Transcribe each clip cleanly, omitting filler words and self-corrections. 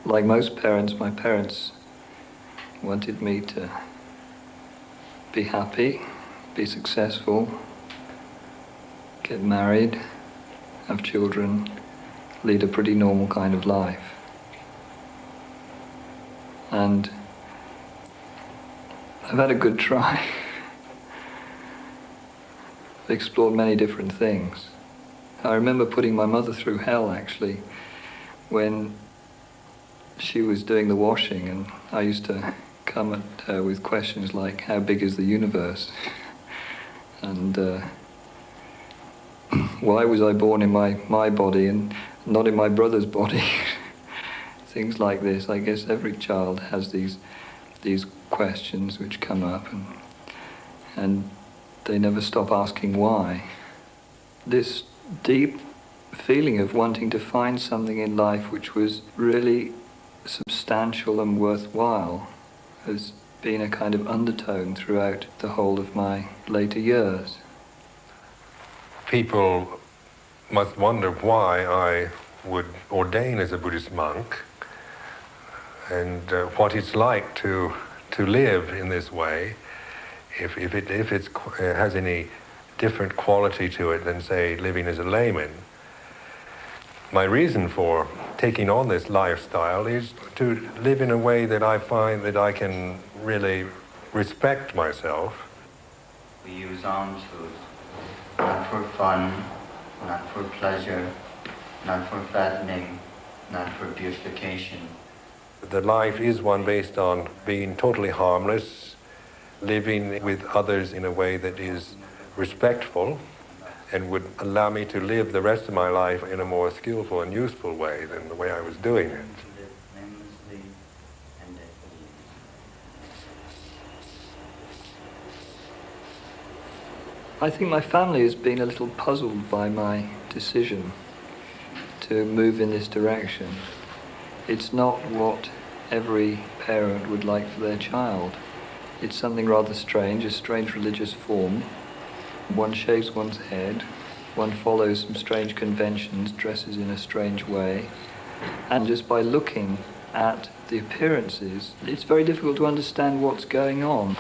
Like most parents, my parents wanted me to be happy, be successful, get married, have children, lead a pretty normal kind of life. And I've had a good try. I've explored many different things. I remember putting my mother through hell, actually, when she was doing the washing, and I used to come at her with questions like, how big is the universe? And why was I born in my body and not in my brother's body? Things like this. I guess every child has these questions which come up, and they never stop asking why. This deep feeling of wanting to find something in life which was really substantial and worthwhile has been a kind of undertone throughout the whole of my later years. People must wonder why I would ordain as a Buddhist monk, and what it's like to live in this way, if it has any different quality to it than, say, living as a layman. My reason for taking on this lifestyle is to live in a way that I find that I can really respect myself. We use alms food, not for fun, not for pleasure, not for fattening, not for beautification. The life is one based on being totally harmless, living with others in a way that is respectful, and would allow me to live the rest of my life in a more skillful and useful way than the way I was doing it. I think my family has been a little puzzled by my decision to move in this direction. It's not what every parent would like for their child. It's something rather strange, a strange religious form. One shaves one's head, one follows some strange conventions, dresses in a strange way, and just by looking at the appearances, it's very difficult to understand what's going on.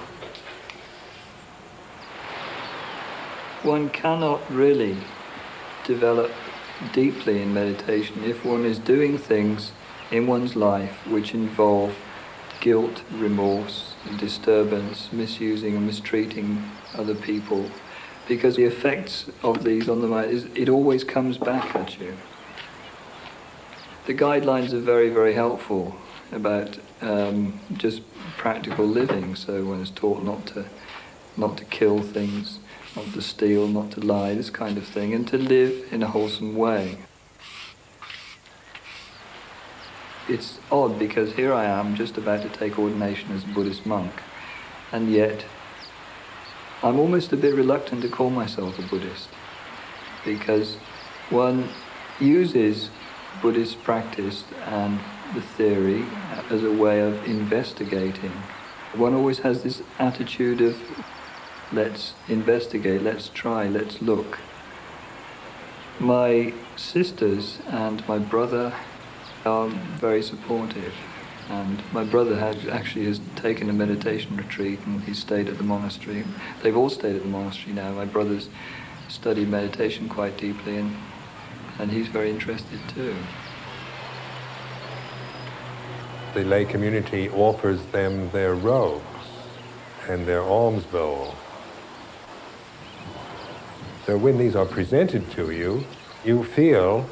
One cannot really develop deeply in meditation if one is doing things in one's life which involve guilt, remorse, disturbance, misusing and mistreating other people. Because the effects of these on the mind, it always comes back at you. The guidelines are very, very helpful about just practical living. So one is taught not to kill things, not to steal, not to lie, this kind of thing, and to live in a wholesome way. It's odd because here I am just about to take ordination as a Buddhist monk, and yet I'm almost a bit reluctant to call myself a Buddhist, because one uses Buddhist practice and the theory as a way of investigating. One always has this attitude of, let's investigate, let's try, let's look. My sisters and my brother are very supportive. And my brother has taken a meditation retreat, and he stayed at the monastery. They've all stayed at the monastery now. My brother's studied meditation quite deeply, and he's very interested too. The lay community offers them their robes and their alms bowl. So when these are presented to you, you feel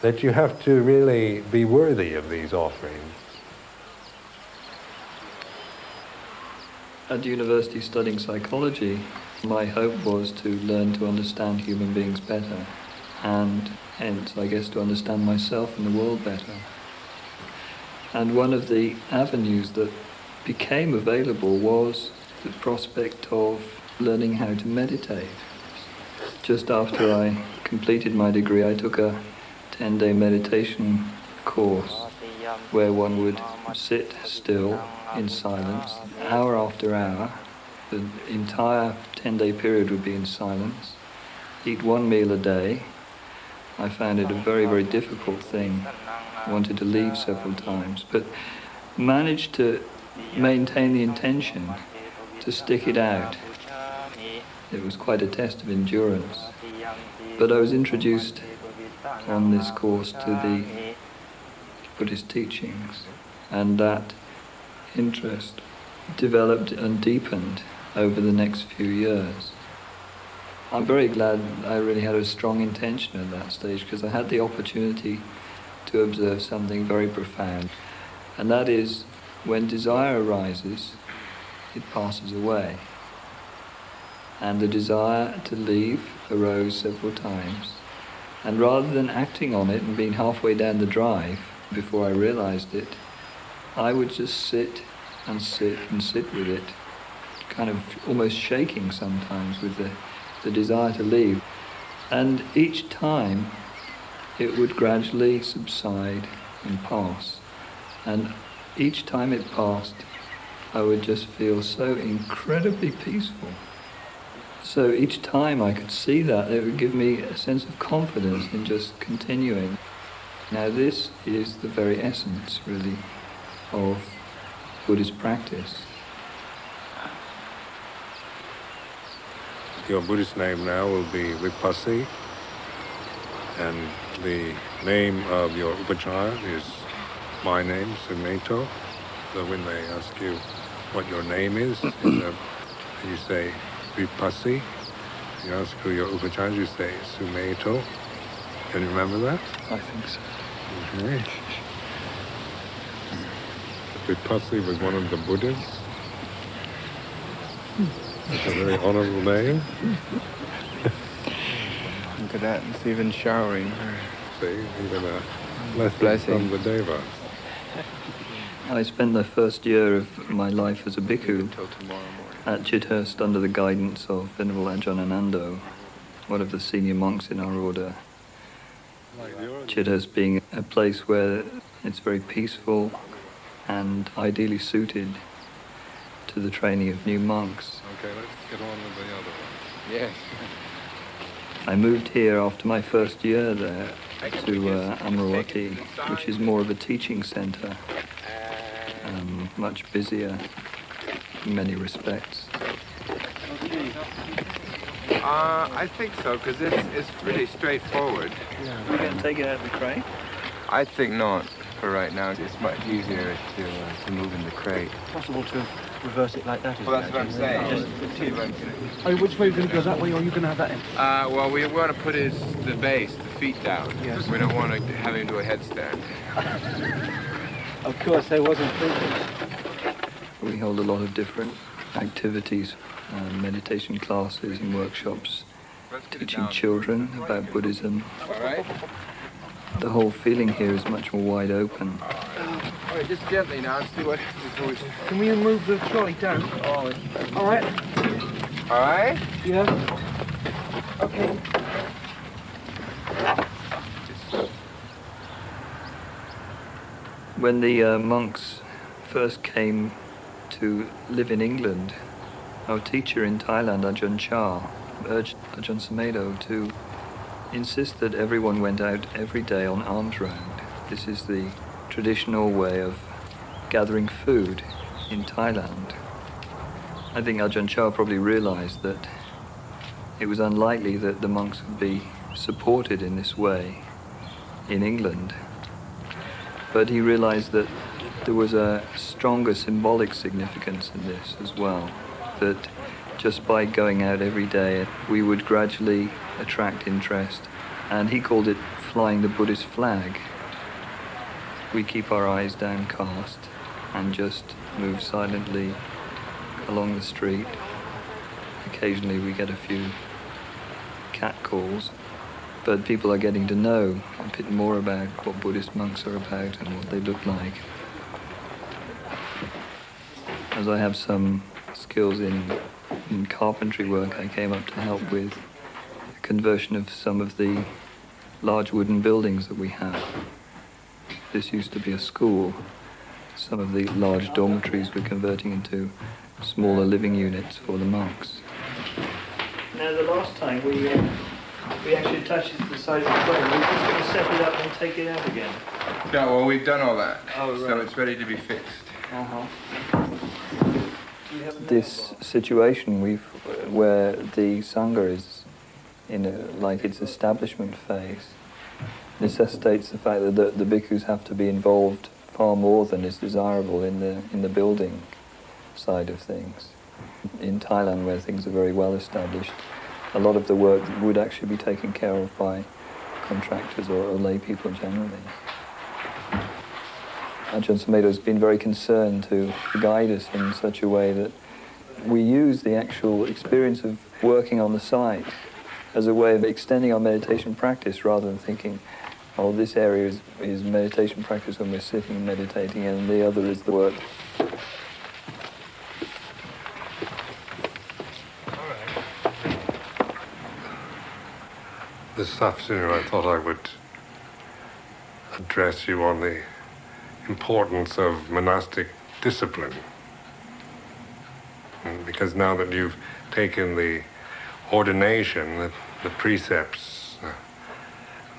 that you have to really be worthy of these offerings. At university studying psychology, my hope was to learn to understand human beings better, and hence, I guess, to understand myself and the world better. And one of the avenues that became available was the prospect of learning how to meditate. Just after I completed my degree, I took a 10-day meditation course. where one would sit still in silence, hour after hour. The entire 10-day period would be in silence. Eat one meal a day. I found it a very, very difficult thing. I wanted to leave several times, but managed to maintain the intention to stick it out. It was quite a test of endurance. But I was introduced on this course to the Buddhist teachings, and that interest developed and deepened over the next few years. I'm very glad I really had a strong intention at that stage, because I had the opportunity to observe something very profound, and that is, when desire arises, it passes away. And the desire to leave arose several times, and rather than acting on it and being halfway down the drive before I realized it, I would just sit and sit and sit with it, kind of almost shaking sometimes with the desire to leave. And each time it would gradually subside and pass. And each time it passed, I would just feel so incredibly peaceful. So each time I could see that, it would give me a sense of confidence in just continuing. Now this is the very essence, really, of Buddhist practice. Your Buddhist name now will be Vipassi, and the name of your upachara is my name, Sumedho. So when they ask you what your name is, you say Vipassi. You ask who your upachara is, you say Sumedho. Can you remember that? I think so. Okay. Vipassi was one of the Buddhas. It's a very honorable name. Look at that, it's even showering. See, even a blessing from the Devas. I spent the first year of my life as a bhikkhu at Chithurst under the guidance of Venerable Ajahn Sumedho, one of the senior monks in our order. Chithurst being a place where it's very peaceful and ideally suited to the training of new monks. Okay, let's get on with the other one. Yes. I moved here after my first year there to Amaravati, which is more of a teaching centre, much busier in many respects. I think so, because it's pretty straightforward. Yeah. We're going to take it out of the crate? I think not, for right now. It's much easier to move in the crate. Possible to reverse it like that, isn't Well, that's what I'm saying. Oh, which way are you going to go, that way, or are you going to have that in? Well, we want to put the base, the feet down. Yes. We don't want to have him do a headstand. Of course, I wasn't thinking. We hold a lot of different activities, meditation classes and workshops, teaching children about Buddhism. All right? The whole feeling here is much more wide open. All right, just gently now and see what... Can we move the trolley down? Oh, All right. all right? Yeah. Okay. When the monks first came to live in England, our teacher in Thailand, Ajahn Chah, urged Ajahn Sumedho to insist that everyone went out every day on alms round. This is the traditional way of gathering food in Thailand. I think Ajahn Chah probably realized that it was unlikely that the monks would be supported in this way in England. But he realized that there was a stronger symbolic significance in this as well, that just by going out every day, we would gradually attract interest. And he called it flying the Buddhist flag. We keep our eyes downcast and just move silently along the street. Occasionally we get a few cat calls, but people are getting to know a bit more about what Buddhist monks are about and what they look like. As I have some skills in carpentry work, I came up to help with the conversion of some of the large wooden buildings that we have. This used to be a school. Some of the large dormitories we're converting into smaller living units for the monks. Now the last time we actually attached it to the side of the frame. We're just going to set it up and take it out again. Yeah, well, we've done all that, Oh, so right. it's ready to be fixed. This situation where the Sangha is in like its establishment phase necessitates the fact that the bhikkhus have to be involved far more than is desirable in the building side of things. In Thailand, where things are very well established, a lot of the work would actually be taken care of by contractors or lay people generally. Ajahn Sumedho has been very concerned to guide us in such a way that we use the actual experience of working on the site as a way of extending our meditation practice, rather than thinking, oh, this area is meditation practice when we're sitting and meditating, and the other is the work. This afternoon I thought I would address you on the importance of monastic discipline. Because now that you've taken the ordination, the precepts,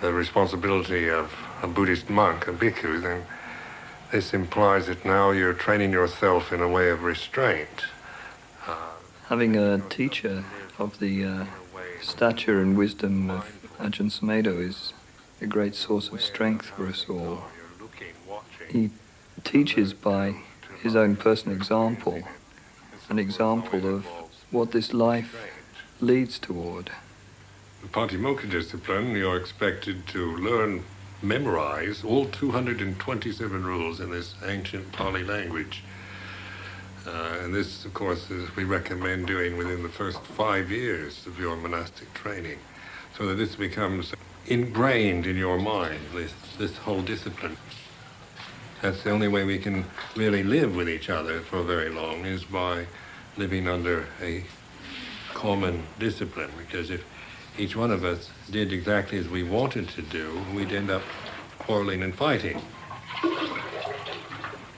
the responsibility of a Buddhist monk, a bhikkhu, then this implies that now you're training yourself in a way of restraint. Having a teacher of the stature and wisdom of Ajahn Sumedho is a great source of strength for us all. He teaches by his own personal example, an example of what this life leads toward. The Patimokkha discipline, you're expected to learn, memorize all 227 rules in this ancient Pali language. And this, of course, is we recommend doing within the first 5 years of your monastic training, so that this becomes ingrained in your mind, this whole discipline. That's the only way we can really live with each other for very long, is by living under a common discipline, because if each one of us did exactly as we wanted to do, we'd end up quarreling and fighting.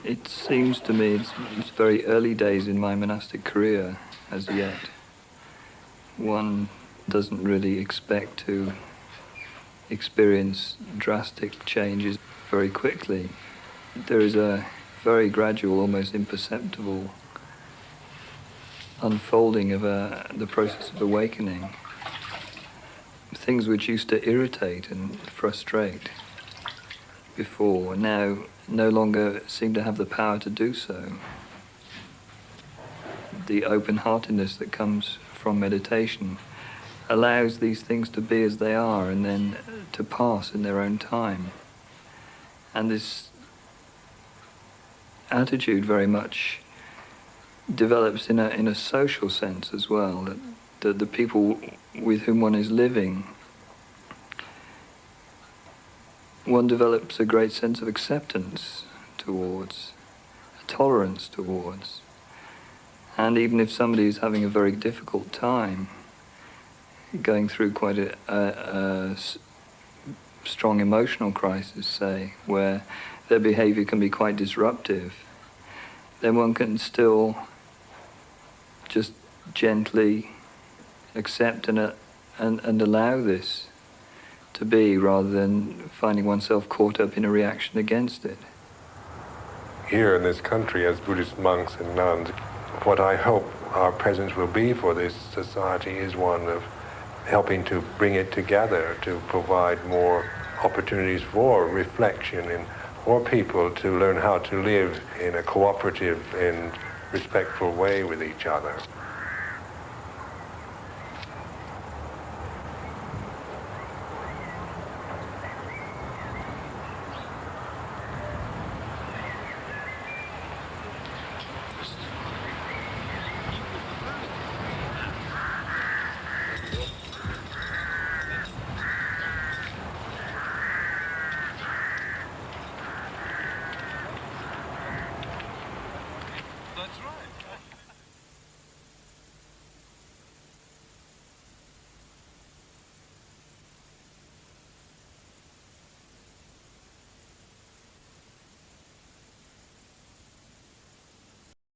It seems to me it's very early days in my monastic career as yet. One doesn't really expect to experience drastic changes very quickly. There is a very gradual, almost imperceptible unfolding of the process of awakening. Things which used to irritate and frustrate before now no longer seem to have the power to do so. The open-heartedness that comes from meditation allows these things to be as they are and then to pass in their own time. And this attitude very much develops in a social sense as well, that the people with whom one is living, one develops a great sense of acceptance towards, a tolerance towards. And even if somebody is having a very difficult time, going through quite a strong emotional crisis, say, where their behavior can be quite disruptive, then one can still just gently accept and allow this to be, rather than finding oneself caught up in a reaction against it. Here in this country, as Buddhist monks and nuns, what I hope our presence will be for this society is one of helping to bring it together, to provide more opportunities for reflection and for people to learn how to live in a cooperative and respectful way with each other.